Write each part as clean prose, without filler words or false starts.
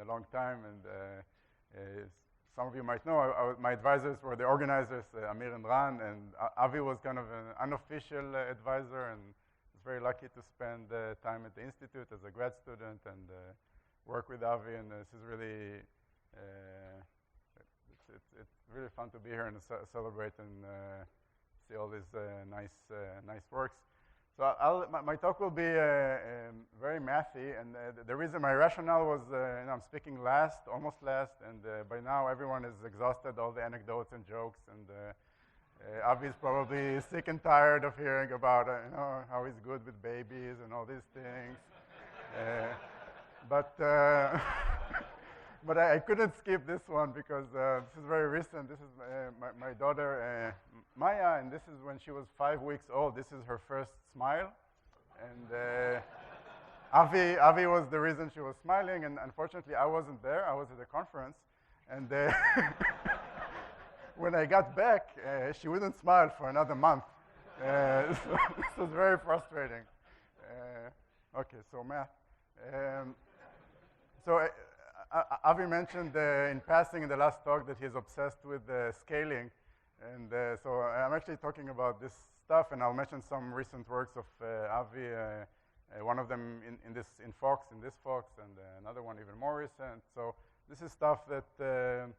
a long time, and some of you might know my advisors were the organizers, Amir and Ran, and Avi was kind of an unofficial advisor, and I was very lucky to spend time at the institute as a grad student and work with Avi, and this is really it's really fun to be here and celebrate and see all these nice works. So my talk will be very mathy, and the reason my rationale was, I'm speaking last, almost last, and by now everyone is exhausted, all the anecdotes and jokes, and Avi is probably sick and tired of hearing about how he's good with babies and all these things. But I couldn't skip this one because this is very recent. This is my daughter, Maya, and this is when she was 5 weeks old. This is her first smile. And Avi was the reason she was smiling, and unfortunately I wasn't there. I was at a conference. And when I got back, she wouldn't smile for another month. So this was very frustrating. Okay, so math. Avi mentioned in passing in the last talk that he's obsessed with scaling, and so I'm actually talking about this stuff, and I'll mention some recent works of Avi, one of them in this Fox, and another one even more recent. So this is stuff that,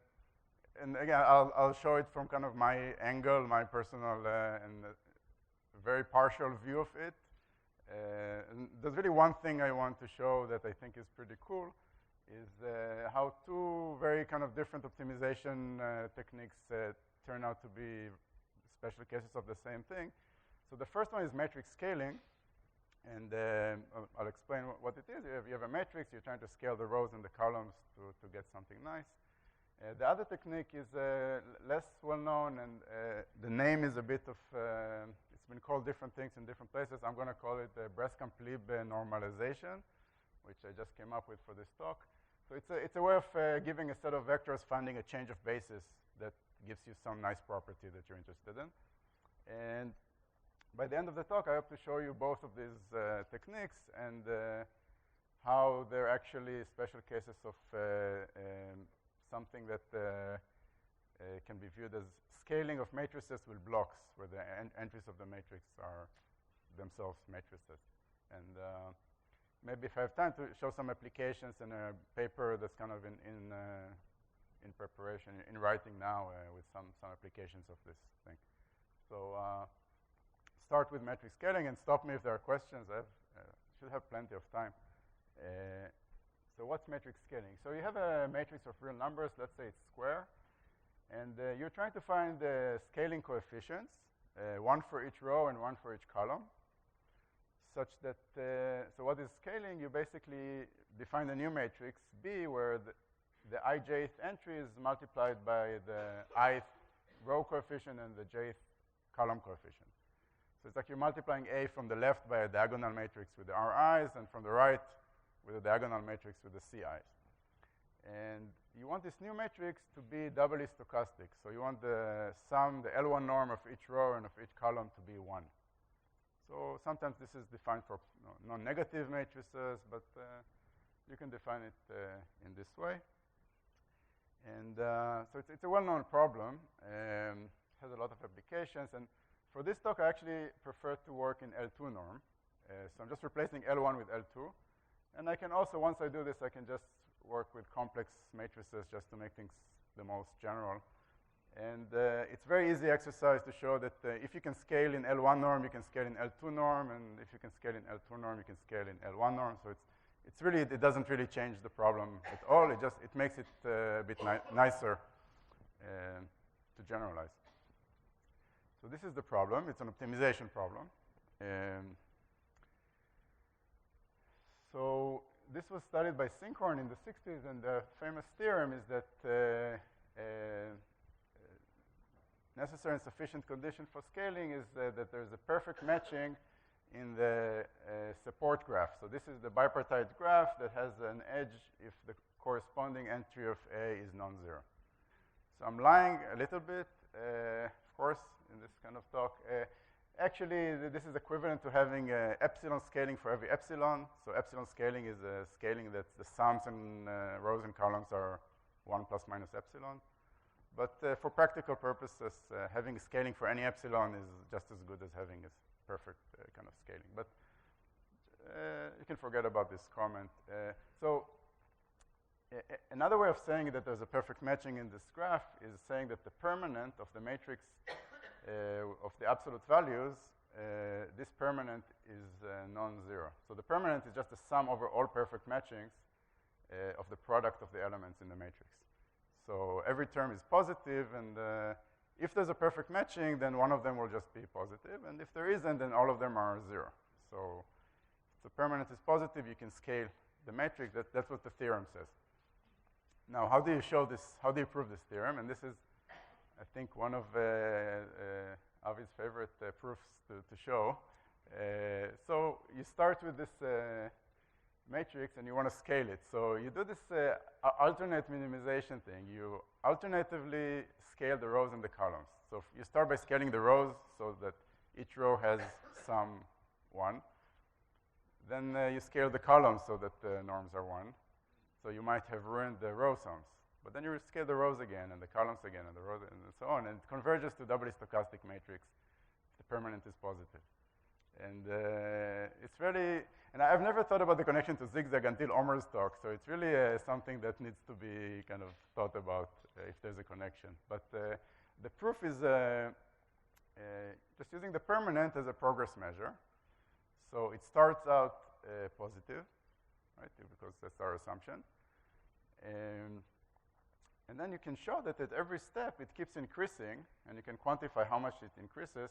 and again, I'll show it from kind of my angle, my personal and very partial view of it. And there's really one thing I want to show that I think is pretty cool, is how two very kind of different optimization techniques turn out to be special cases of the same thing. So the first one is matrix scaling, and I'll explain what it is. You have a matrix, you're trying to scale the rows and the columns to get something nice. The other technique is less well-known, and the name is a bit of, it's been called different things in different places. I'm going to call it Brascamp-Lieb normalization, which I just came up with for this talk. So it's a way of giving a set of vectors, finding a change of basis that gives you some nice property that you're interested in. And by the end of the talk, I hope to show you both of these techniques and how they're actually special cases of something that can be viewed as scaling of matrices with blocks, where the entries of the matrix are themselves matrices. And maybe if I have time to show some applications in a paper that's kind of in preparation, in writing now with some applications of this thing. So start with matrix scaling and stop me if there are questions. I should have plenty of time. So what's matrix scaling? So you have a matrix of real numbers. Let's say it's square. And you're trying to find the scaling coefficients, one for each row and one for each column, such that, so what is scaling? You basically define a new matrix B where the ijth entry is multiplied by the ith row coefficient and the jth column coefficient. So it's like you're multiplying A from the left by a diagonal matrix with the ri's, and from the right with a diagonal matrix with the ci's. And you want this new matrix to be doubly stochastic. So you want the sum, the L1 norm of each row and of each column to be 1. So sometimes this is defined for non-negative matrices, but you can define it in this way. And so it's a well-known problem. Has a lot of applications. And for this talk, I actually prefer to work in L2 norm. So I'm just replacing L1 with L2. And I can also, once I do this, I can just work with complex matrices just to make things the most general. And it's very easy exercise to show that if you can scale in L1 norm, you can scale in L2 norm, and if you can scale in L2 norm, you can scale in L1 norm. So it's really, it doesn't really change the problem at all. It makes it a bit nicer to generalize. So this is the problem. It's an optimization problem. So this was studied by Sinkhorn in the 60s, and the famous theorem is that necessary and sufficient condition for scaling is that there's a perfect matching in the support graph. So this is the bipartite graph that has an edge if the corresponding entry of A is non-zero. So I'm lying a little bit, of course, in this kind of talk. Actually, this is equivalent to having epsilon scaling for every epsilon. So epsilon scaling is a scaling that the sums in rows and columns are 1 plus minus epsilon. But for practical purposes, having scaling for any epsilon is just as good as having a perfect kind of scaling. But you can forget about this comment. Another way of saying that there's a perfect matching in this graph is saying that the permanent of the matrix of the absolute values, this permanent is non-zero. So the permanent is just the sum over all perfect matchings of the product of the elements in the matrix. So every term is positive, and if there's a perfect matching, then one of them will just be positive, and if there isn't, then all of them are zero. So if the permanent is positive, you can scale the matrix. That's what the theorem says. Now, how do you show this? How do you prove this theorem? And this is, I think, one of Avi's favorite proofs to show. So you start with this matrix and you want to scale it. So you do this alternate minimization thing. You alternatively scale the rows and the columns. So you start by scaling the rows so that each row has sum 1. Then you scale the columns so that the norms are 1. So you might have ruined the row sums. But then you scale the rows again and the columns again and the rows and so on. And it converges to doubly stochastic matrix if the permanent is positive. And it's really, and I've never thought about the connection to zigzag until Omer's talk. So it's really something that needs to be kind of thought about if there's a connection. But the proof is just using the permanent as a progress measure. So it starts out positive, right? Because that's our assumption. And then you can show that at every step it keeps increasing, and you can quantify how much it increases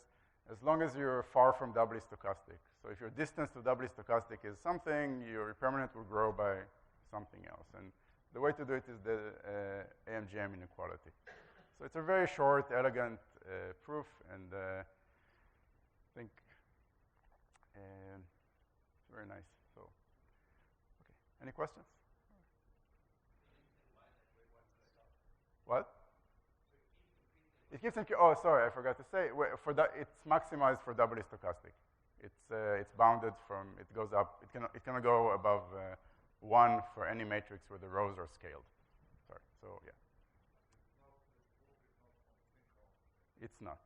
as long as you're far from doubly stochastic. So if your distance to doubly stochastic is something, your permanent will grow by something else. And the way to do it is the AMGM inequality. So it's a very short, elegant proof, and I think it's very nice. So, okay. Any questions? What? It keeps increasing. Oh, sorry, I forgot to say. For that, it's maximized for doubly stochastic. It's bounded from. It goes up. It cannot go above 1 for any matrix where the rows are scaled. Sorry. So yeah. It's not.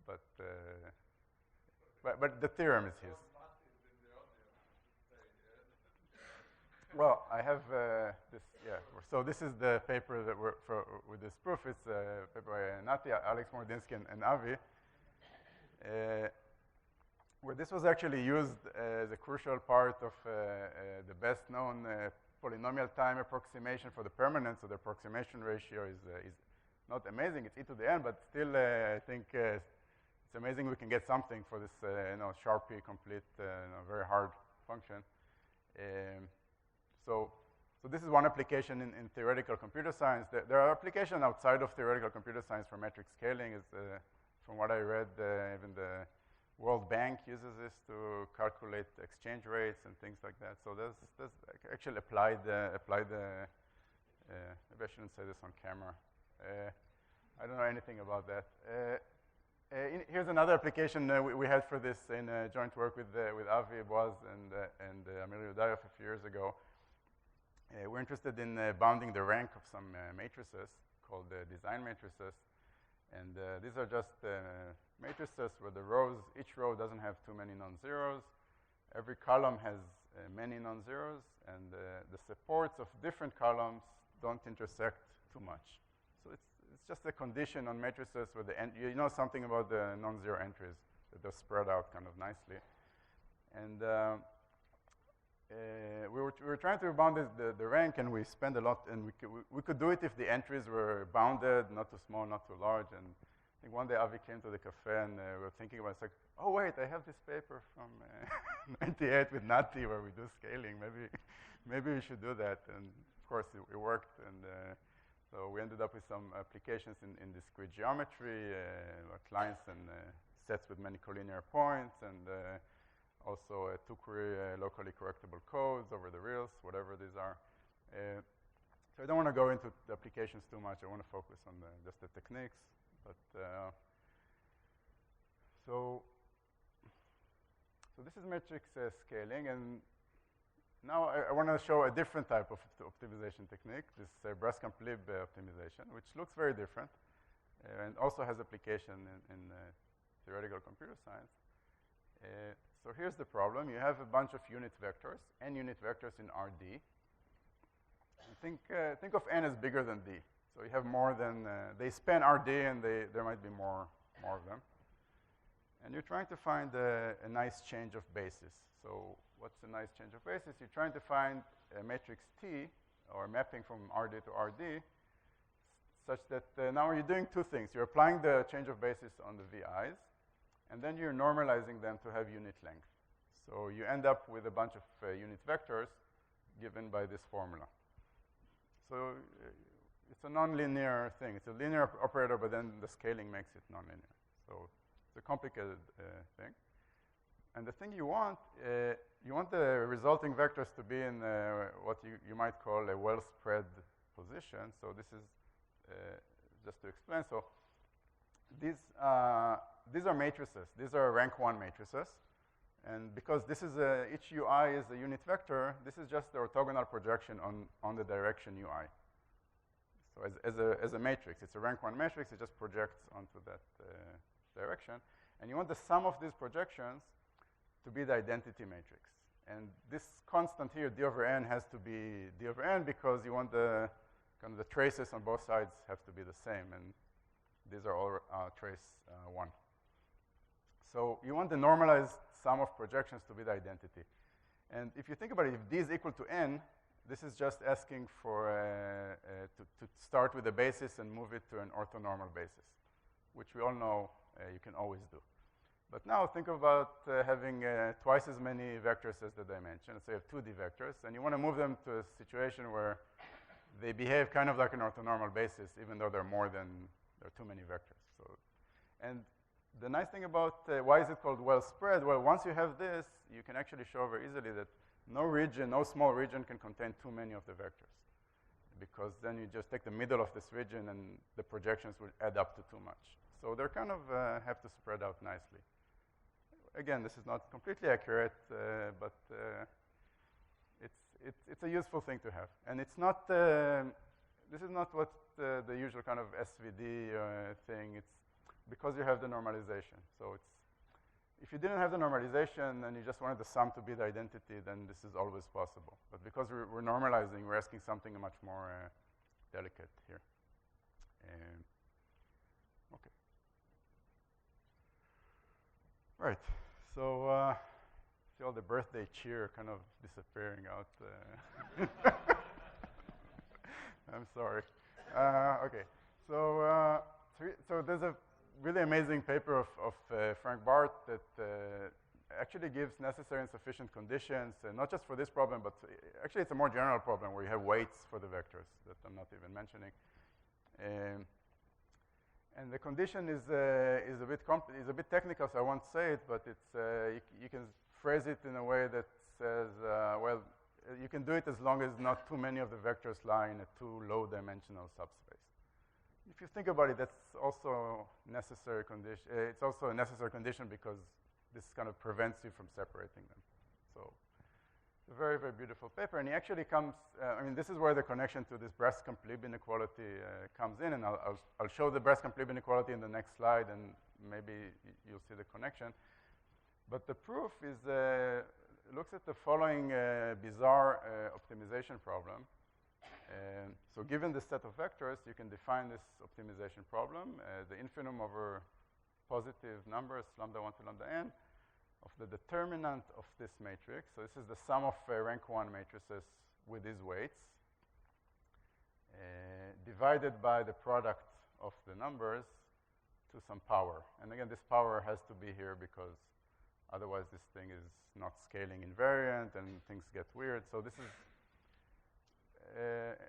But the theorem is his. Well, I have this, yeah. So this is the paper that with this proof. It's a paper by Nati, Alex Mordinsky, and Avi, where this was actually used as a crucial part of the best-known polynomial time approximation for the permanent. So the approximation ratio is not amazing. It's e to the n, but still, I think it's amazing we can get something for this, Sharpie complete, very hard function. So this is one application in theoretical computer science. There are applications outside of theoretical computer science for metric scaling. From what I read, even the World Bank uses this to calculate exchange rates and things like that. So there's actually applied. Maybe I shouldn't say this on camera. I don't know anything about that. Here's another application we had for this in joint work with Avi, Boaz, and Amir Yudayef a few years ago. We're interested in bounding the rank of some matrices called design matrices. And these are just matrices where the rows, each row doesn't have too many non-zeros. Every column has many non-zeros, and the supports of different columns don't intersect too much. So it's just a condition on matrices where you know something about the non-zero entries, that they're spread out kind of nicely. And we were trying to bound the rank, and we spent a lot, and we could do it if the entries were bounded, not too small, not too large. And I think one day Avi came to the cafe, and we were thinking about it. It's like, oh wait, I have this paper from '98 with Nati where we do scaling. Maybe we should do that. And of course, it worked. And so we ended up with some applications in discrete geometry, clients and sets with many collinear points, and also two-query locally correctable codes over the reals, whatever these are. So I don't want to go into the applications too much. I want to focus on just the techniques. But So this is matrix scaling, and now I want to show a different type of optimization technique, this Brascamp-Lieb optimization, which looks very different and also has application in theoretical computer science. So here's the problem. You have a bunch of unit vectors, n unit vectors in Rd. Think of n as bigger than d. So you have more than, they span Rd, and there might be more of them. And you're trying to find a nice change of basis. So what's a nice change of basis? You're trying to find a matrix T, or mapping from Rd to Rd, such that now you're doing two things. You're applying the change of basis on the VIs, and then you're normalizing them to have unit length. So you end up with a bunch of unit vectors given by this formula. So it's a nonlinear thing. It's a linear operator, but then the scaling makes it nonlinear. So it's a complicated thing. And the thing you want the resulting vectors to be in what you might call a well-spread position. So this is just to explain. So these are matrices. These are rank 1 matrices. And because this is each UI is a unit vector, this is just the orthogonal projection on the direction UI. So as a matrix, it's a rank 1 matrix. It just projects onto that direction. And you want the sum of these projections to be the identity matrix. And this constant here, d over n, has to be d over n because you want the kind of the traces on both sides have to be the same. And these are all trace 1. So you want the normalized sum of projections to be the identity. And if you think about it, if d is equal to n, this is just asking for to start with a basis and move it to an orthonormal basis, which we all know you can always do. But now think about having twice as many vectors as the dimension. Let's say you have 2D vectors, and you want to move them to a situation where they behave kind of like an orthonormal basis, even though there are too many vectors. So, and the nice thing about why is it called well spread? Well, once you have this, you can actually show very easily that no small region can contain too many of the vectors, because then you just take the middle of this region and the projections will add up to too much. So they're kind of have to spread out nicely. Again, this is not completely accurate, but it's a useful thing to have. And it's not, this is not what the usual kind of SVD thing. It's because you have the normalization. So if you didn't have the normalization and you just wanted the sum to be the identity, then this is always possible. But because we're normalizing, we're asking something much more delicate here. Okay. Right. So see all the birthday cheer kind of disappearing out. I'm sorry. Okay. So there's a really amazing paper of Frank Barth that actually gives necessary and sufficient conditions, not just for this problem, but actually it's a more general problem where you have weights for the vectors that I'm not even mentioning. And the condition is a bit technical, so I won't say it, but it's you can phrase it in a way that says, well, you can do it as long as not too many of the vectors lie in a too low-dimensional subspace. If you think about it, that's also necessary condition. It's also a necessary condition because this kind of prevents you from separating them. So it's a very, very beautiful paper. And he actually comes, I mean, this is where the connection to this Brascamp-Lieb inequality comes in. And I'll show the Brascamp-Lieb inequality in the next slide, and maybe you'll see the connection. But the proof is looks at the following bizarre optimization problem. So given this set of vectors, you can define this optimization problem, the infimum over positive numbers, lambda 1 to lambda n, of the determinant of this matrix. So this is the sum of rank 1 matrices with these weights, divided by the product of the numbers to some power. And again, this power has to be here because otherwise this thing is not scaling invariant and things get weird. So this is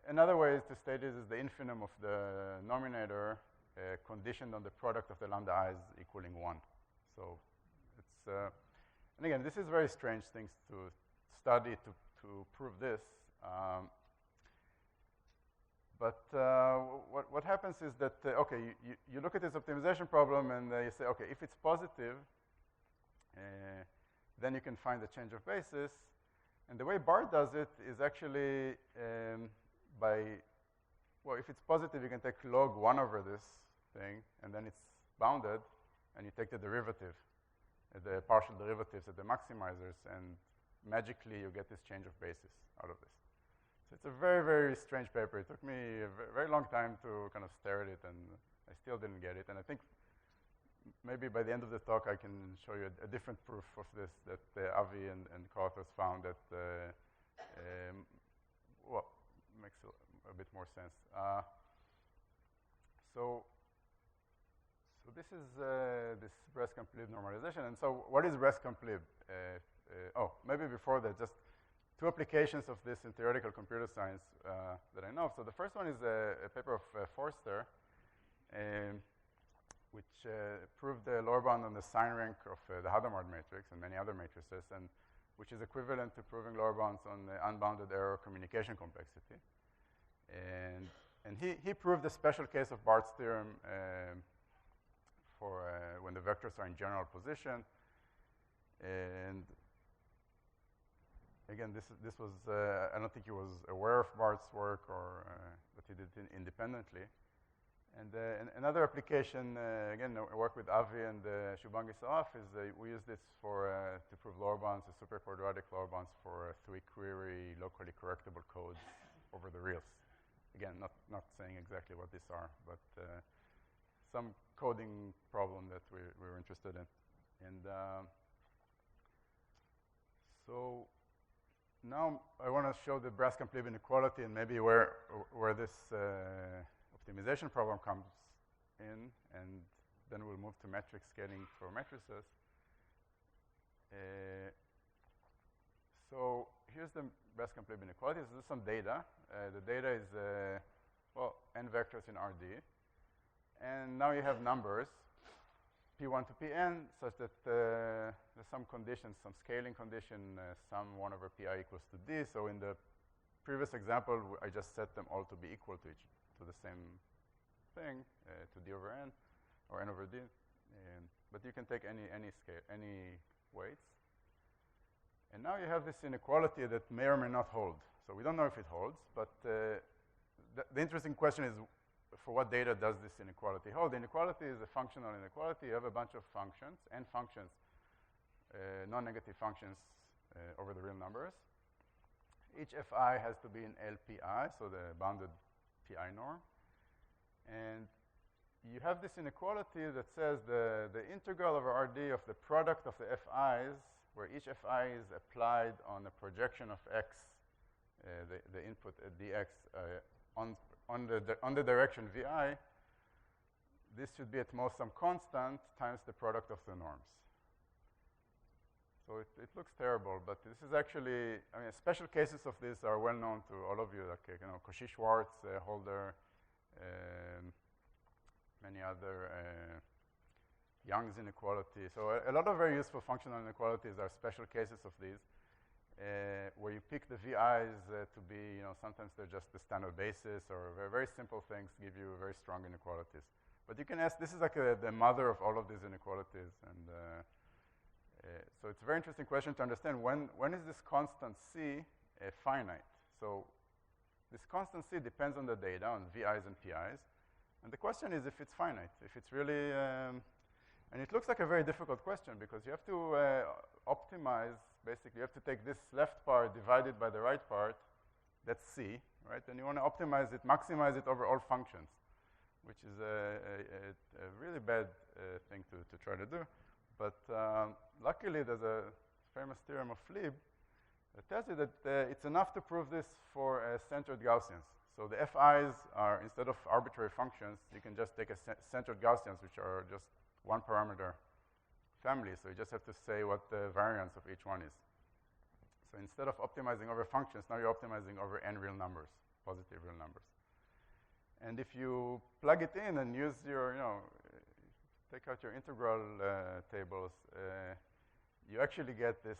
another way to state it is the infimum of the nominator conditioned on the product of the lambda i's equaling 1. So it's, and again, this is very strange things to study to prove this. But what happens is that, okay, you look at this optimization problem and you say, okay, if it's positive, then you can find the change of basis. And the way BART does it is actually well, if it's positive, you can take log 1 over this thing, and then it's bounded, and you take the derivative, the partial derivatives at the maximizers, and magically you get this change of basis out of this. So it's a very, very strange paper. It took me a very long time to kind of stare at it, and I still didn't get it. And I think maybe by the end of the talk, I can show you a different proof of this that Avi and co-authors found that, well, makes a bit more sense. So this is this Brascamp-Lieb normalization. And so what is Brascamp-Lieb? Oh, maybe before that, just 2 applications of this in theoretical computer science that I know of. So the first one is a paper of Forster, which proved the lower bound on the sign rank of the Hadamard matrix and many other matrices, and which is equivalent to proving lower bounds on the unbounded error communication complexity. And he proved a special case of Bart's theorem for when the vectors are in general position. And again, this was, I don't think he was aware of Bart's work, or but he did it independently. And another application, again, I work with Avi and Shubhangi Saaf, is we use this for to prove lower bounds, the superquadratic lower bounds for 3-query locally correctable codes over the reals. Again, not saying exactly what these are, but some coding problem that we were interested in. And so now I want to show the Brascamp-Lieb inequality and maybe where this optimization problem comes in, and then we'll move to metric scaling for matrices. So here's the Brascamp-Lieb inequality. This is some data. The data is, well, n vectors in RD. And now you have numbers, P1 to Pn, such that there's some conditions, some scaling condition, sum 1 over Pi equals to D. So in the previous example, I just set them all to be equal to the same thing, to D over N, or N over D. But you can take any scale, any weights. And now you have this inequality that may or may not hold. So we don't know if it holds, but the interesting question is, for what data does this inequality hold? The inequality is a functional inequality. You have a bunch of functions, n functions, non-negative functions over the real numbers. Each fi has to be in LPI, so the bounded Pi norm. And you have this inequality that says the integral over RD of the product of the fi's, where each fi is applied on a projection of x, the input at dx, on the direction vi, this should be at most some constant times the product of the norms. So it looks terrible, but this is actually, I mean, special cases of this are well known to all of you, like, you know, Cauchy-Schwarz, Holder, many other, Young's inequality. So a lot of very useful functional inequalities are special cases of these, where you pick the VIs to be, you know, sometimes they're just the standard basis, or very, very simple things give you very strong inequalities. But you can ask, this is like the mother of all of these inequalities. And so it's a very interesting question to understand when is this constant C finite? So this constant C depends on the data, on VIs and PIs. And the question is if it's finite, if it's really, and it looks like a very difficult question because you have to optimize, basically you have to take this left part divided by the right part, that's C, right? And you want to optimize it, maximize it over all functions, which is a really bad thing to try to do. But luckily there's a famous theorem of Lieb that tells you that it's enough to prove this for centered Gaussians. So the FIs are, instead of arbitrary functions, you can just take a centered Gaussians, which are just one parameter family. So you just have to say what the variance of each one is. So instead of optimizing over functions, now you're optimizing over n real numbers, positive real numbers. And if you plug it in and use your, you know, take out your integral tables, you actually get this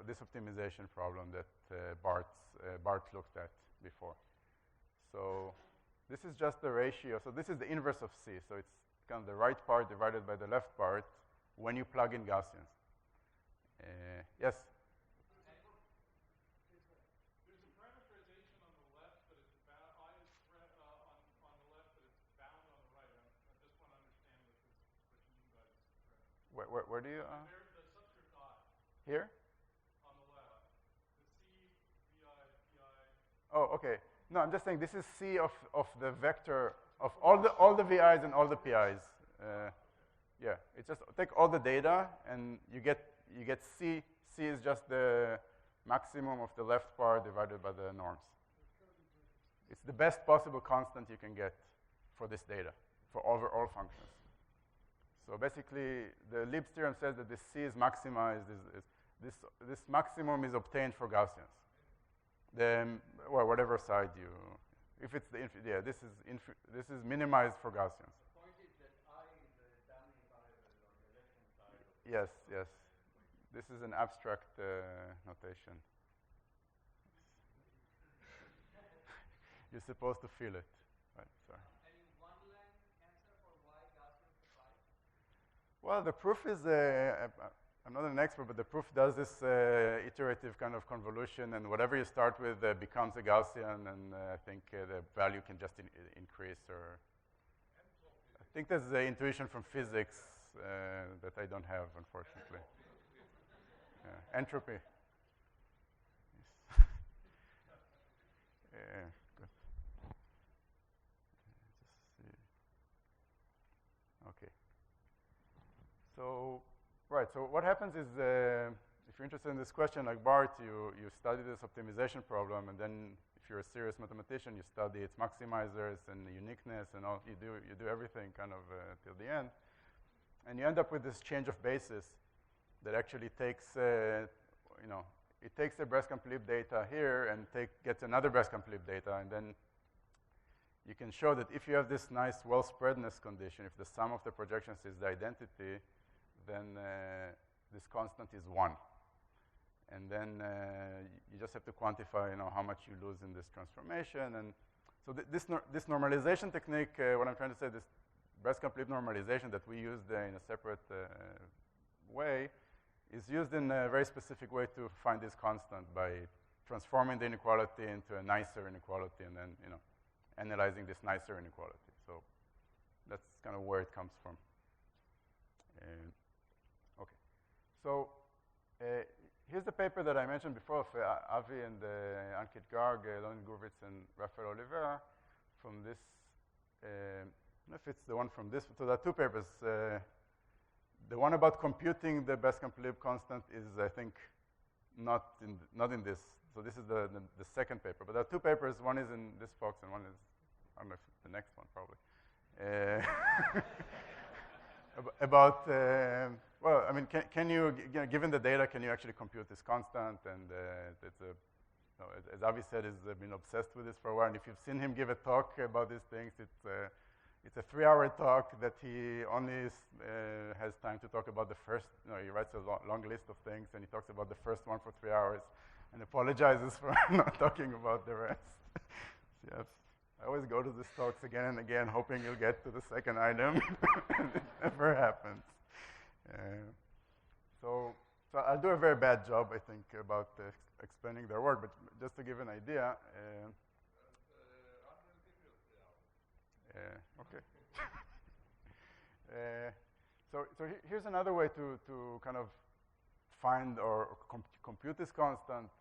this optimization problem that Bart looked at before. So This is just the ratio. So this is the inverse of C. So it's kind of the right part divided by the left part when you plug in Gaussians. Yes? There's a parameterization on the left, but it's bound, on the left, but it's bound on the right. I just want to understand what you mean by this parameter. Where do you? The subscript I. Here? On the left. The C, VI, PI. Oh, okay. No, I'm just saying this is C of the vector of all the VIs and all the PIs. Yeah, it's just take all the data and you get C. C is just the maximum of the left part divided by the norms. It's the best possible constant you can get for this data for over all functions. So basically, the Lieb's theorem says that this C is maximized. This maximum is obtained for Gaussians. Well, whatever side you, if it's the yeah, this is minimized for Gaussians. The point is that I is a dummy variable on the left-hand side. Yes, yes. This is an abstract notation. You're supposed to feel it, right? Sorry. Any one-line answer for why Gaussian suffice? Well, the proof is. I'm not an expert, but the proof does this iterative kind of convolution, and whatever you start with becomes a Gaussian, and I think the value can just increase. Or I think there's the intuition from physics that I don't have, unfortunately. Entropy. Good. Just see. Okay. So. Right, so what happens is, if you're interested in this question, like Bart, you study this optimization problem, and then if you're a serious mathematician, you study its maximizers and the uniqueness, and all. You do everything kind of till the end, and you end up with this change of basis that actually takes, it takes the Brascamp-Lieb data here and gets another Brascamp-Lieb data, and then you can show that if you have this nice well-spreadness condition, if the sum of the projections is the identity, then this constant is 1. And then you just have to quantify, how much you lose in this transformation. And so this normalization technique, what I'm trying to say, this Brascamp-Lieb normalization that we used in a separate way, is used in a very specific way to find this constant by transforming the inequality into a nicer inequality and then, analyzing this nicer inequality. So that's kind of where it comes from. Okay. So here's the paper that I mentioned before of Avi and Ankit Garg, Leonid Gurvits, and Rafael Olvera from this. I don't know if it's the one from this. So there are two papers. The one about computing the Brascamp-Lieb constant is, I think, not in this. So this is the second paper. But there are two papers. One is in this box, and one is, I don't know if it's the next one, probably. About, well, I mean, can you, given the data, can you actually compute this constant? And it's as Avi said, he's been obsessed with this for a while. And if you've seen him give a talk about these things, it's a 3-hour talk that he only has time to talk about the first. He writes a long list of things, and he talks about the first one for 3 hours, and apologizes for not talking about the rest. Yes. I always go to these talks again and again, hoping you'll get to the second item, and it never happens. So I'll do a very bad job, I think, about explaining their work, but just to give an idea. Okay. So here's another way to kind of find or compute this constant,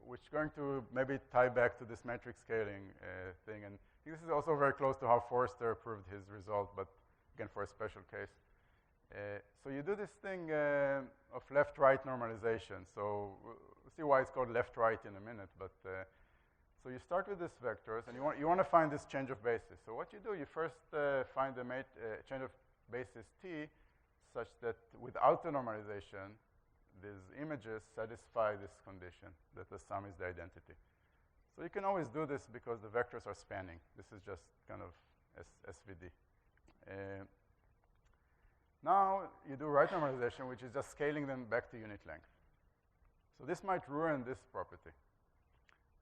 which is going to maybe tie back to this matrix scaling thing. And I think this is also very close to how Forster proved his result, but again, for a special case. So you do this thing of left-right normalization. So we'll see why it's called left-right in a minute. But so you start with these vectors, and you want to find this change of basis. So what you do, you first find the change of basis T such that without the normalization, these images satisfy this condition that the sum is the identity. So you can always do this because the vectors are spanning. This is just kind of SVD. Now you do right normalization, which is just scaling them back to unit length. So this might ruin this property.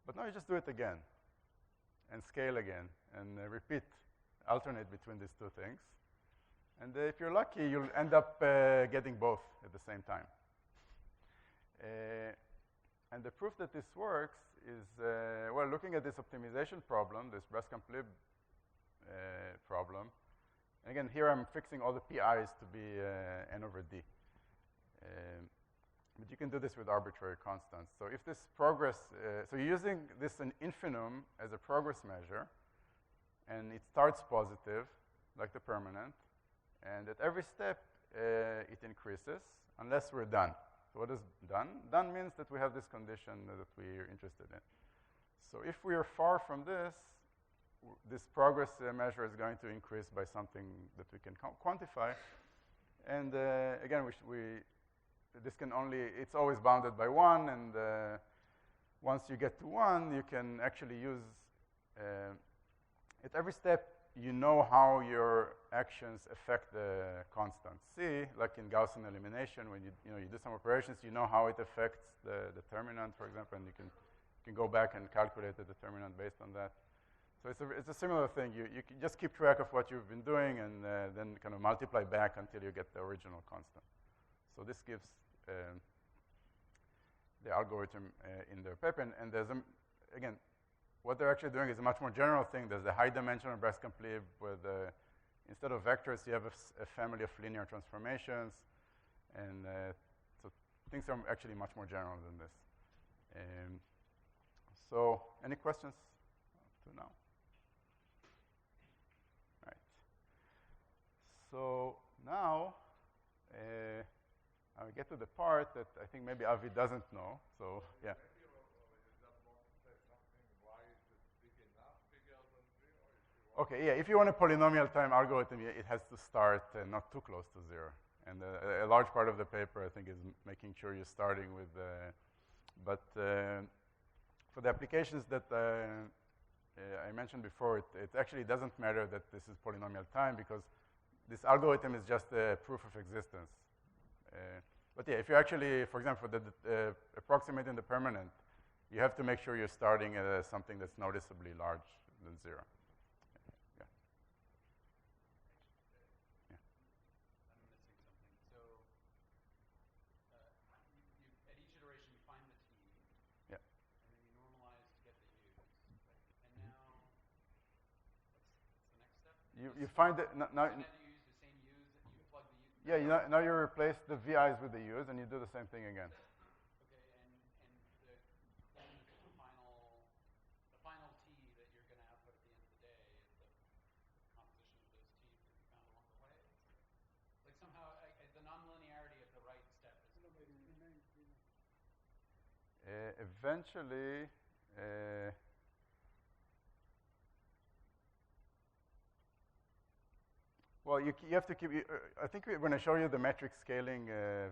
But now you just do it again. and scale again, and repeat, alternate between these two things. And if you're lucky, you'll end up getting both at the same time. And the proof that this works is, well, looking at this optimization problem, this Brascamp-Lieb problem. And again, here I'm fixing all the PIs to be n over d. But you can do this with arbitrary constants. So if this progress, so you're using this an infimum as a progress measure, and it starts positive, like the permanent, and at every step it increases unless we're done. So what is done? Done means that we have this condition that we're interested in. So if we are far from this, this progress measure is going to increase by something that we can quantify. And again, this can only, it's always bounded by 1, and once you get to 1, you can actually use, at every step, you know how your actions affect the constant C, like in Gaussian elimination, when you do some operations, you know how it affects the determinant, for example, and you can go back and calculate the determinant based on that. So it's a similar thing. You can just keep track of what you've been doing and then kind of multiply back until you get the original constant. So this gives the algorithm in their paper. And there's, again, what they're actually doing is a much more general thing. There's a high dimensional Brascamp-Lieb with, instead of vectors, you have a family of linear transformations. And so things are actually much more general than this. So any questions up to now? All right. So now I get to the part that I think maybe Avi doesn't know. So yeah. Okay, yeah, if you want a polynomial time algorithm, it has to start not too close to 0. And a large part of the paper, I think, is making sure you're starting with, but for the applications that I mentioned before, it actually doesn't matter that this is polynomial time because this algorithm is just a proof of existence. But yeah, if you actually, for example, approximating the permanent, you have to make sure you're starting at something that's noticeably large than 0. You find that now. You use the same U's that you plug the U. Yeah, now you replace the VI's with the U's, and you do the same thing again. Okay, and the final T that you're going to output at the end of the day is the composition of those T's that you found along the way. Like somehow the nonlinearity of the right step is. Eventually. Well, you have to keep, I think when I show you the metric scaling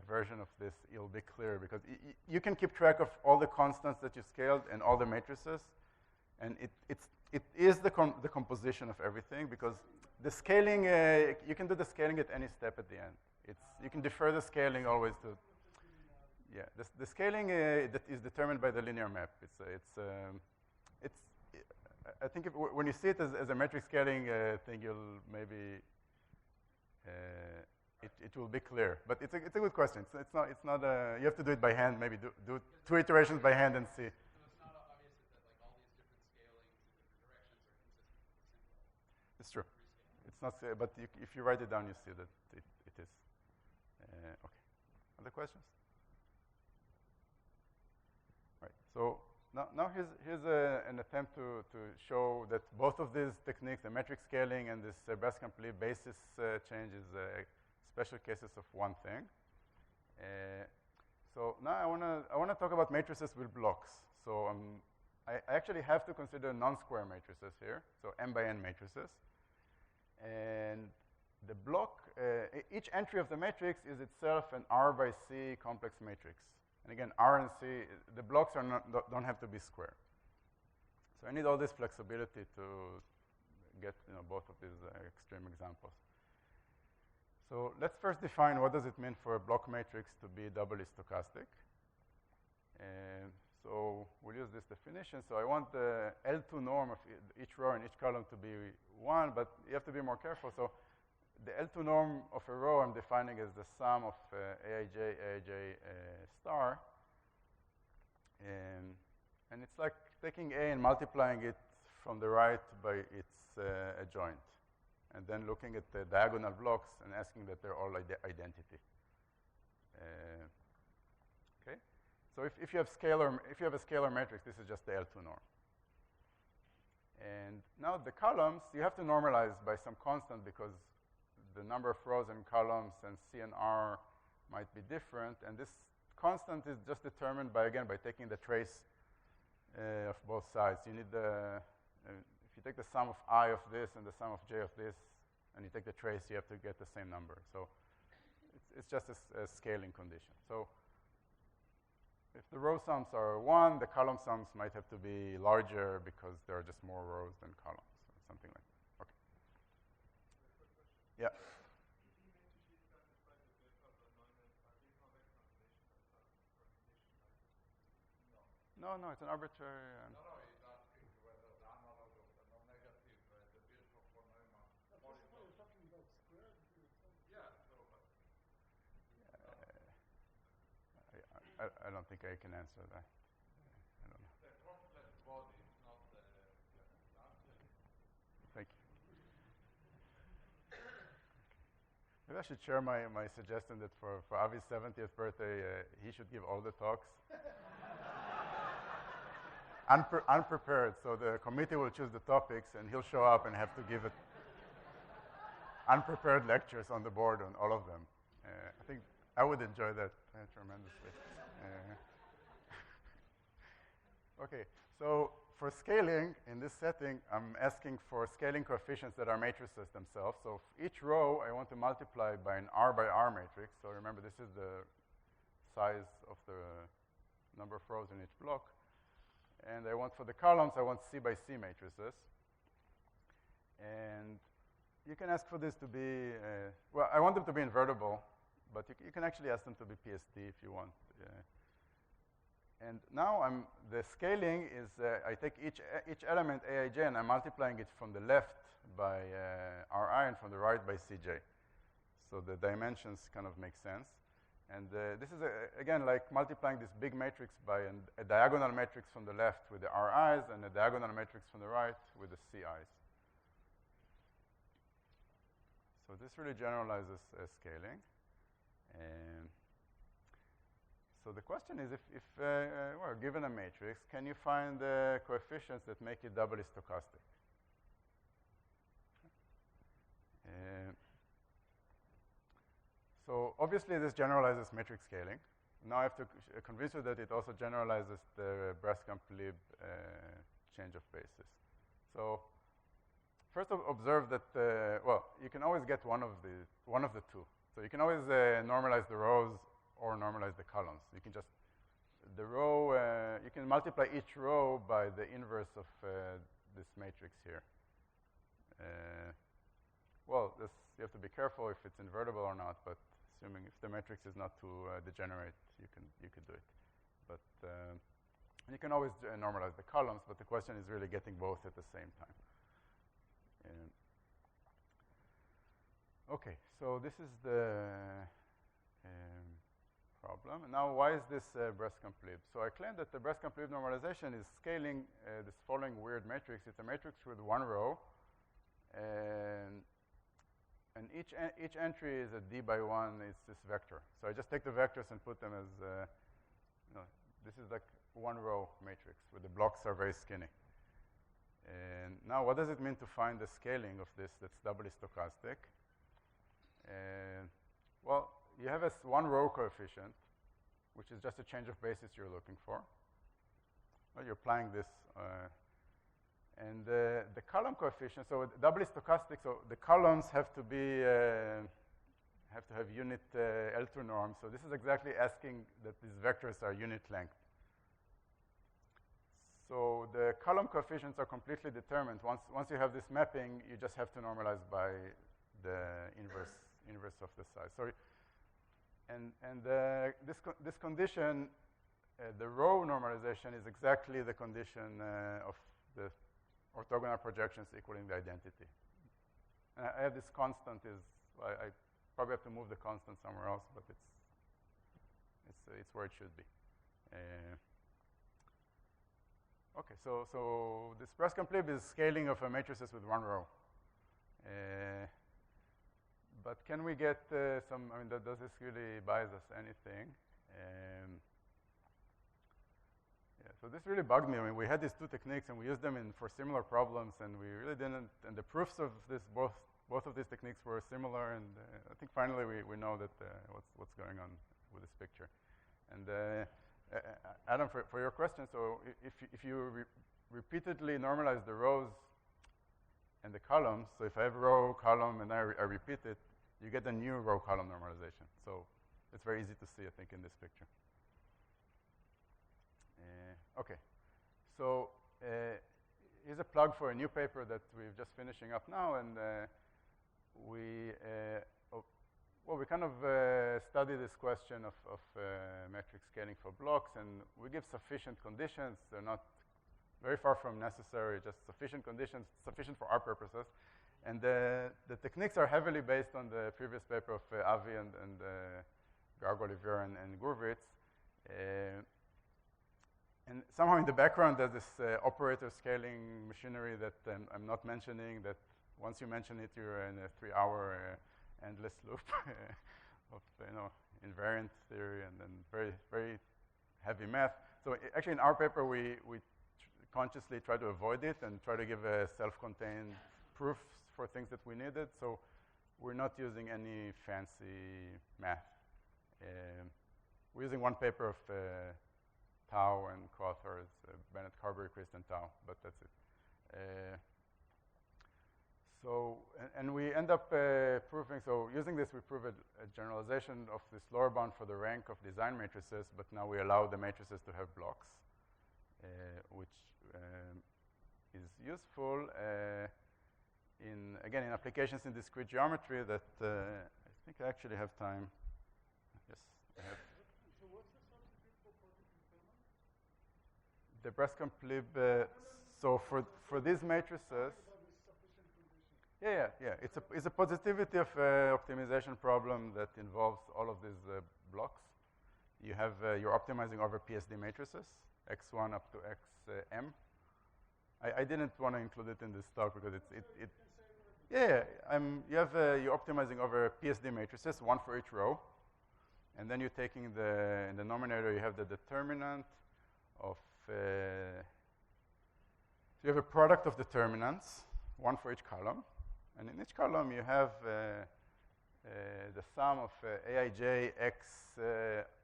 version of this, it'll be clear because you can keep track of all the constants that you scaled and all the matrices. And it is the composition of everything because the scaling, you can do the scaling at any step at the end. You can defer the scaling always to, yeah, the scaling that is determined by the linear map. I think when you see it as a metric scaling thing, you'll maybe, it will be clear, but it's a good question. It's not. You have to do it by hand. Maybe do 2 iterations by hand and see. So it's not obvious that like all these different scalings in different directions are consistent with the same. It's true. It's not. But if you write it down, you see that it is. Okay. Other questions? Right. So now here's an attempt to show that both of these techniques, the metric scaling and this Brascamp-Lieb basis change, is special cases of one thing. So now I wanna talk about matrices with blocks. So I actually have to consider non-square matrices here, so m by n matrices. And the block, each entry of the matrix is itself an R by C complex matrix. And again, R and C, the blocks don't have to be square. So I need all this flexibility to get both of these extreme examples. So let's first define what does it mean for a block matrix to be doubly stochastic. So we'll use this definition. So I want the L2 norm of each row and each column to be 1, but you have to be more careful. So the L2 norm of a row I'm defining as the sum of Aij star. And it's like taking A and multiplying it from the right by its adjoint, and then looking at the diagonal blocks and asking that they're all identity. Okay, so if you have a scalar matrix, this is just the L2 norm. And now the columns you have to normalize by some constant because the number of rows and columns and C and R might be different, and this constant is just determined by taking the trace of both sides. You need if you take the sum of I of this and the sum of j of this, and you take the trace, you have to get the same number. So it's just a scaling condition. So if the row sums are 1, the column sums might have to be larger because there are just more rows than columns, or something like that. Okay. Yeah. No, it's an arbitrary. No, he's asking whether the analog of the non-negative, the Birkhoff or Neumann. You're talking about squares. Yeah, so I don't think I can answer that. I don't know. the crossless body is not the answer. Thank you. Maybe I should share my suggestion that for Avi's 70th birthday, he should give all the talks. Unprepared, so the committee will choose the topics, and he'll show up and have to give it unprepared lectures on the board on all of them. I think I would enjoy that tremendously. Okay, so for scaling in this setting, I'm asking for scaling coefficients that are matrices themselves. So each row I want to multiply by an R by R matrix. So remember, this is the size of the number of rows in each block. And I want for the columns, I want C by C matrices. And you can ask for this to be, well, I want them to be invertible, but you can actually ask them to be PSD if you want. And now the scaling is, I take each element Aij and I'm multiplying it from the left by Ri and from the right by Cj. So the dimensions kind of make sense. And this is, again, like multiplying this big matrix by a diagonal matrix from the left with the Ri's and a diagonal matrix from the right with the Ci's. So this really generalizes scaling. So the question is, if well, given a matrix, can you find the coefficients that make it doubly stochastic? So obviously this generalizes metric scaling. Now I have to convince you that it also generalizes the Brascamp-Lieb change of basis. So first observe that, well, you can always get one of the two. So you can always normalize the rows or normalize the columns. You can just, the row, you can multiply each row by the inverse of this matrix here. Well, you have to be careful if it's invertible or not, but assuming if the matrix is not too degenerate, you could do it. But you can always normalize the columns, but the question is really getting both at the same time. Okay, so this is the problem. And now, why is this Brascamp-Lieb? So I claim that the Brascamp-Lieb normalization is scaling this following weird matrix. It's a matrix with one row, and each entry is a d by 1. It's this vector. So I just take the vectors and put them as, this is like one row matrix where the blocks are very skinny. And now, what does it mean to find the scaling of this that's doubly stochastic? Well, you have one row coefficient, which is just a change of basis you're looking for. Well, you're applying this. And the column coefficient, so doubly stochastic, so the columns have to be, have to have unit L2 norms. So this is exactly asking that these vectors are unit length. So the column coefficients are completely determined. Once you have this mapping, you just have to normalize by the inverse of the size. Sorry. And this condition the row normalization is exactly the condition of the orthogonal projections equaling the identity. And I have this constant is, I probably have to move the constant somewhere else, but it's where it should be. Okay, so this Brascamp-Lieb is scaling of a matrices with one row. But can we get some, I mean, does this really buys us anything? Yeah, so this really bugged me. I mean, we had these two techniques and we used them for similar problems, and we really didn't, and the proofs of this, both of these techniques were similar, and I think finally we know that what's going on with this picture. And Adam, for your question, so if you repeatedly normalize the rows and the columns, so if I have row, column, and I repeat it, you get a new row-column normalization. So it's very easy to see, I think, in this picture. Okay, so here's a plug for a new paper that we're just finishing up now, and we kind of study this question of metric scaling for blocks, and we give sufficient conditions. They're not very far from necessary, just sufficient conditions, sufficient for our purposes. And the techniques are heavily based on the previous paper of Avi and Garg, Olvera, and Gurvits. And somehow in the background, there's this operator scaling machinery that I'm not mentioning, that once you mention it, you're in a 3-hour endless loop of invariant theory and then very, very heavy math. So actually in our paper, we consciously try to avoid it and try to give a self-contained proofs for things that we needed. So we're not using any fancy math. We're using one paper of Tau and co-authors, Bennett, Carberry, Christ, and Tau, but that's it. So, and we end up proving, so using this, we prove a generalization of this lower bound for the rank of design matrices, but now we allow the matrices to have blocks, which is useful again, in applications in discrete geometry that I think I actually have time. Yes, I have. So what's the substitute for projective filament? The Brascamp-Lieb, so for these matrices, yeah. It's a positivity of optimization problem that involves all of these blocks. You have you're optimizing over PSD matrices, x1 up to xm. I didn't want to include it in this talk because you're optimizing over PSD matrices, one for each row, and then you're taking in the denominator you have the determinant of. So you have a product of determinants, one for each column. And in each column, you have the sum of aij x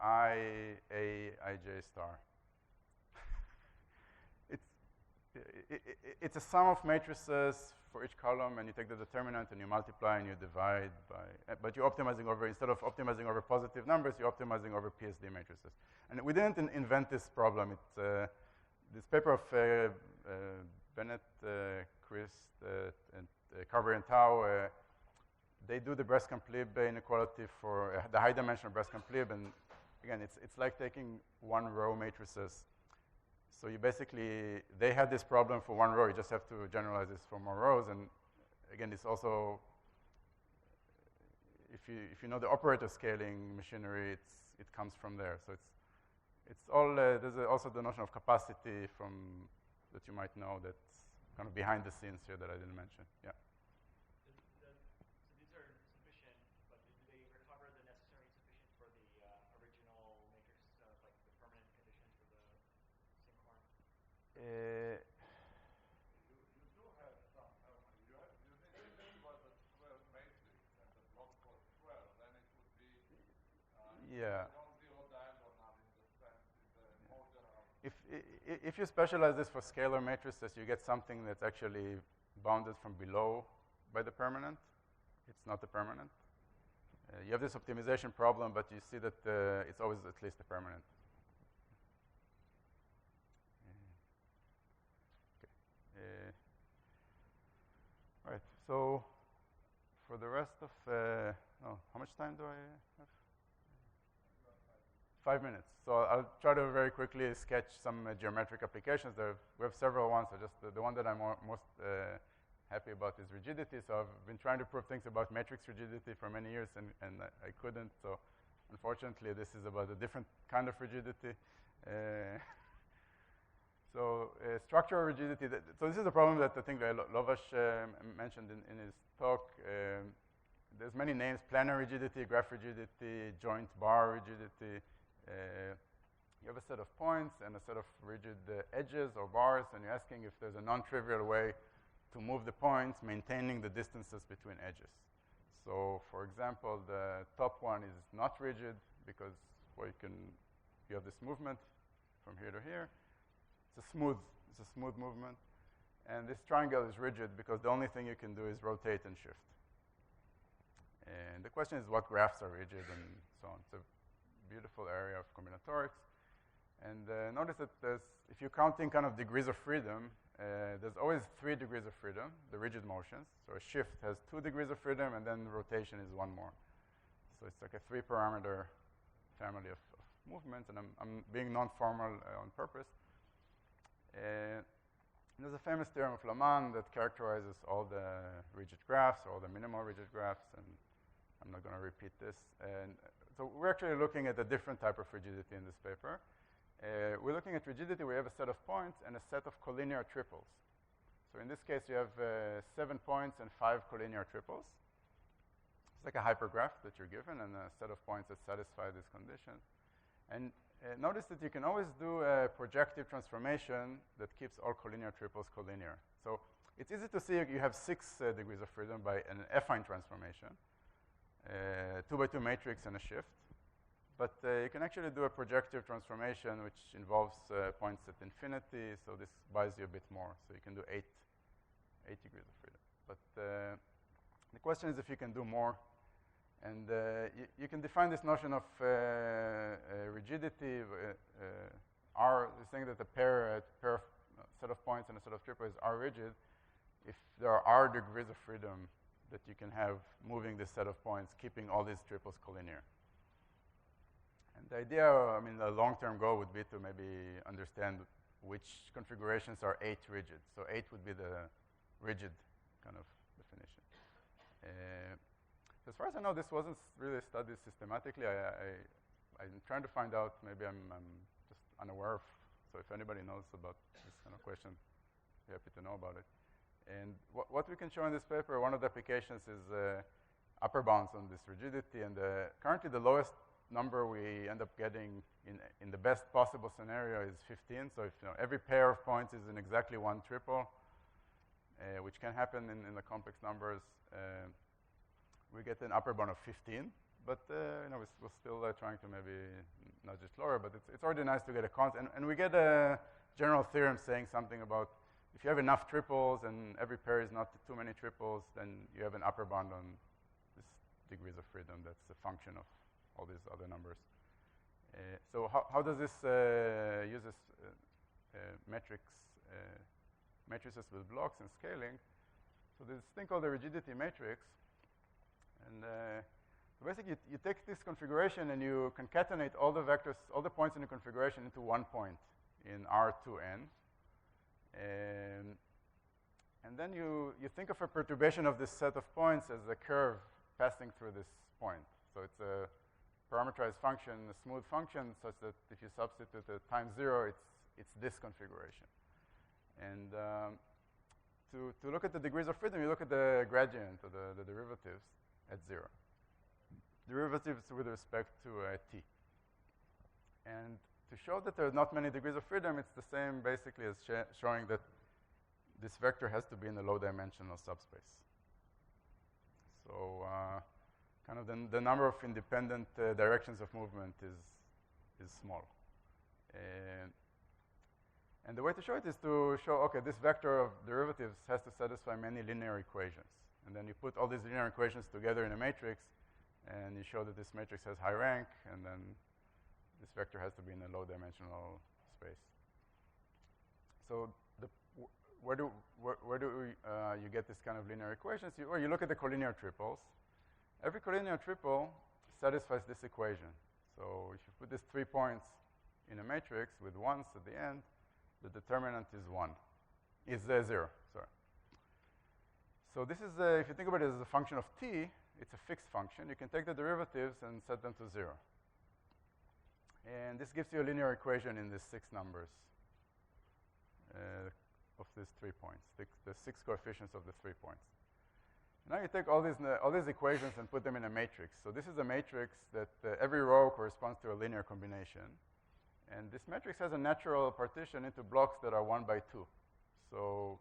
I aij star. It's a sum of matrices for each column, and you take the determinant and you multiply and you divide by. But you're optimizing over, instead of optimizing over positive numbers, you're optimizing over PSD matrices. And we didn't invent this problem. It's this paper of Bennett, Christ, and Carberry and Tau, they do the Brascamp-Lieb inequality for the high dimensional Brascamp-Lieb, and again, it's like taking one row matrices. So you basically, they had this problem for one row. You just have to generalize this for more rows, and again, it's also, if you know the operator scaling machinery, it comes from there. So it's all there's also the notion of capacity from that you might know that's kind of behind the scenes here that I didn't mention. Yeah. So these are sufficient, but do they recover the necessary sufficient for the original matrix, like the permanent conditions for the Sinkhorn? You do have some, you need to think about the square matrix, and the block was 12, then it would be yeah. non-zero diagonal in the sense, in the more general. If you specialize this for scalar matrices, you get something that's actually bounded from below by the permanent. It's not the permanent. You have this optimization problem, but you see that it's always at least a permanent. Okay. Right. So for the rest of, how much time do I have? 5 minutes. So I'll try to very quickly sketch some geometric applications. We have several ones. So just the one that I'm most happy about is rigidity. So I've been trying to prove things about matrix rigidity for many years, and I couldn't. So unfortunately, this is about a different kind of rigidity. Structural rigidity. So this is a problem that I think Lovash mentioned in his talk. There's many names: planar rigidity, graph rigidity, joint bar rigidity. You have a set of points and a set of rigid edges or bars, and you're asking if there's a non-trivial way to move the points, maintaining the distances between edges. So, for example, the top one is not rigid because you have this movement from here to here. It's a smooth movement, and this triangle is rigid because the only thing you can do is rotate and shift. And the question is what graphs are rigid and so on. It's a beautiful area of combinatorics. And notice that if you're counting kind of degrees of freedom, there's always 3 degrees of freedom, the rigid motions. So a shift has 2 degrees of freedom, and then rotation is 1 more. So it's like a 3-parameter family of movements, and I'm being non-formal on purpose. There's a famous theorem of Laman that characterizes all the rigid graphs, or all the minimal rigid graphs, and I'm not going to repeat this. And so we're actually looking at a different type of rigidity in this paper. We're looking at rigidity. We have a set of points and a set of collinear triples. So in this case, you have 7 points and 5 collinear triples. It's like a hypergraph that you're given and a set of points that satisfy these conditions. And notice that you can always do a projective transformation that keeps all collinear triples collinear. So it's easy to see you have 6 degrees of freedom by an affine transformation, 2x2 matrix and a shift. But you can actually do a projective transformation which involves points at infinity, so this buys you a bit more. So you can do 8 degrees of freedom. But the question is if you can do more. And you can define this notion of rigidity. R is saying that a set of points and a set of triples are rigid if there are R degrees of freedom that you can have moving this set of points, keeping all these triples collinear. And the idea, I mean, the long-term goal would be to maybe understand which configurations are 8 rigid. So 8 would be the rigid kind of definition. As far as I know, this wasn't really studied systematically. I'm trying to find out. Maybe I'm just unaware of. So if anybody knows about this kind of question, be happy to know about it. And what we can show in this paper, one of the applications is upper bounds on this rigidity. And currently, the lowest number we end up getting in the best possible scenario is 15. So if every pair of points is in exactly 1 triple, which can happen in the complex numbers, we get an upper bound of 15. But we're still trying to maybe not just lower, but it's already nice to get a constant. And we get a general theorem saying something about if you have enough triples and every pair is not too many triples, then you have an upper bound on this degrees of freedom. That's a function of all these other numbers. So how does this use this matrices with blocks and scaling? So there's this thing called the rigidity matrix. And so basically, you take this configuration and you concatenate all the vectors, all the points in the configuration into 1 point in R2n. And then you think of a perturbation of this set of points as a curve passing through this point. So it's a parameterized function, a smooth function, such that if you substitute at time 0, it's this configuration. And to look at the degrees of freedom, you look at the gradient, or the derivatives at 0. Derivatives with respect to t. And to show that there are not many degrees of freedom, it's the same basically as showing that this vector has to be in a low-dimensional subspace. So kind of the number of independent directions of movement is small. And the way to show it is to show, okay, this vector of derivatives has to satisfy many linear equations. And then you put all these linear equations together in a matrix, and you show that this matrix has high rank, and then this vector has to be in a low-dimensional space. So where do you get this kind of linear equations? You look at the collinear triples. Every collinear triple satisfies this equation. So if you put these 3 points in a matrix with 1s at the end, the determinant is 1. Is 0, sorry. So this is, if you think about it as a function of t, it's a fixed function. You can take the derivatives and set them to 0. And this gives you a linear equation in these 6 numbers of these 3 points, the 6 coefficients of the 3 points. Now you take all these equations and put them in a matrix. So this is a matrix that every row corresponds to a linear combination. And this matrix has a natural partition into blocks that are 1 by 2. So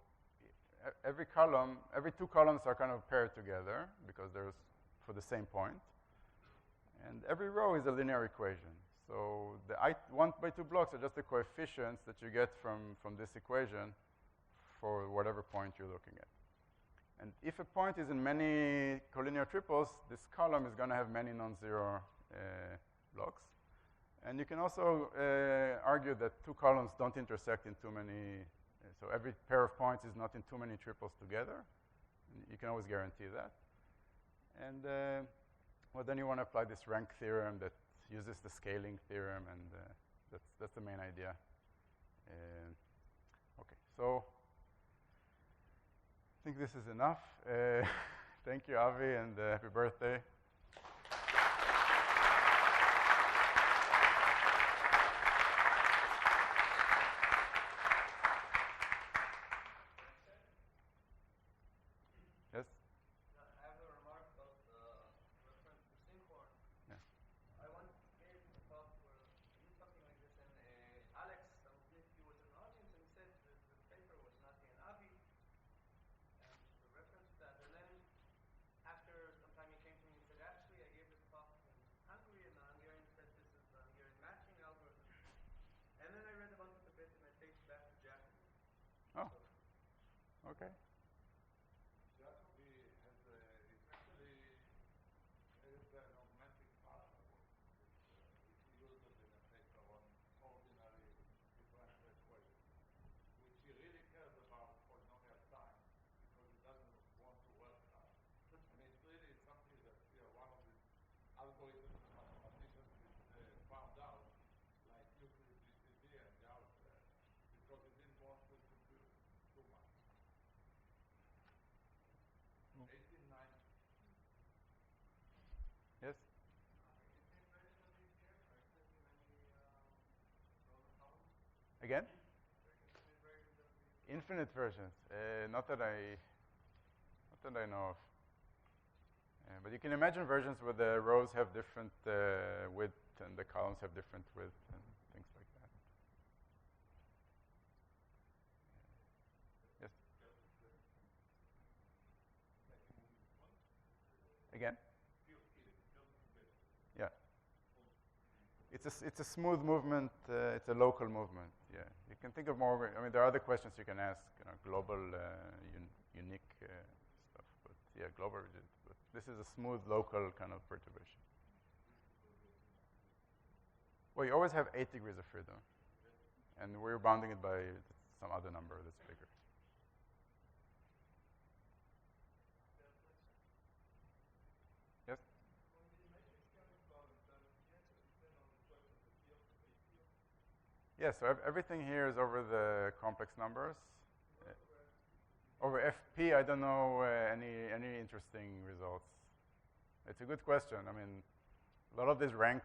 every 2 columns are kind of paired together because they're for the same point. And every row is a linear equation. So the 1 by 2 blocks are just the coefficients that you get from this equation for whatever point you're looking at. And if a point is in many collinear triples, this column is going to have many non-zero blocks. And you can also argue that 2 columns don't intersect in too many. So every pair of points is not in too many triples together. You can always guarantee that. And well, then you want to apply this rank theorem that uses the scaling theorem, and that's the main idea. Okay, so I think this is enough. Thank you, Avi, and happy birthday. Yes? I have a remark about the reference to Sinkhorn. Yeah. I once gave a talk where I did something like this, and Alex, I believe he was in the audience, and he said that the paper was not in Avi, and the reference to that. And then after some time he came to me and said, actually, I gave this talk in Hungary, and the Hungarian said this is the Hungarian matching algorithm. And then I read about it a bit, and I traced back to Jacobi. Oh, okay. Jacobi has it's actually an augmenting parameter. He uses in a paper on ordinary differential equation, which he really cares about polynomial time because he doesn't want to work hard. And it's really something that one of the algorithms mathematicians found out, like Euclid GCD and Gauss, because he didn't want to compute too much. 1890. Yes? Again? Infinite versions. Not that I know of. But you can imagine versions where the rows have different width and the columns have different width and things like that. Yes? Again? Yeah. It's a smooth movement. It's a local movement. Yeah. You can think of more. I mean, there are other questions you can ask. Global, unique stuff. But yeah, global rigidity. But this is a smooth local kind of perturbation. Well, you always have 8 degrees of freedom, and we're bounding it by some other number that's bigger. Yes? Yeah, so everything here is over the complex numbers. Over FP, I don't know any interesting results. It's a good question. I mean, a lot of these rank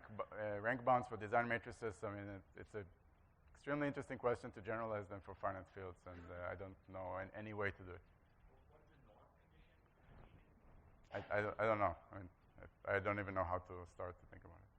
bounds for design matrices, I mean, it's an extremely interesting question to generalize them for finite fields, and I don't know any way to do it. What's the norm condition? I don't know. I mean, I don't even know how to start to think about it.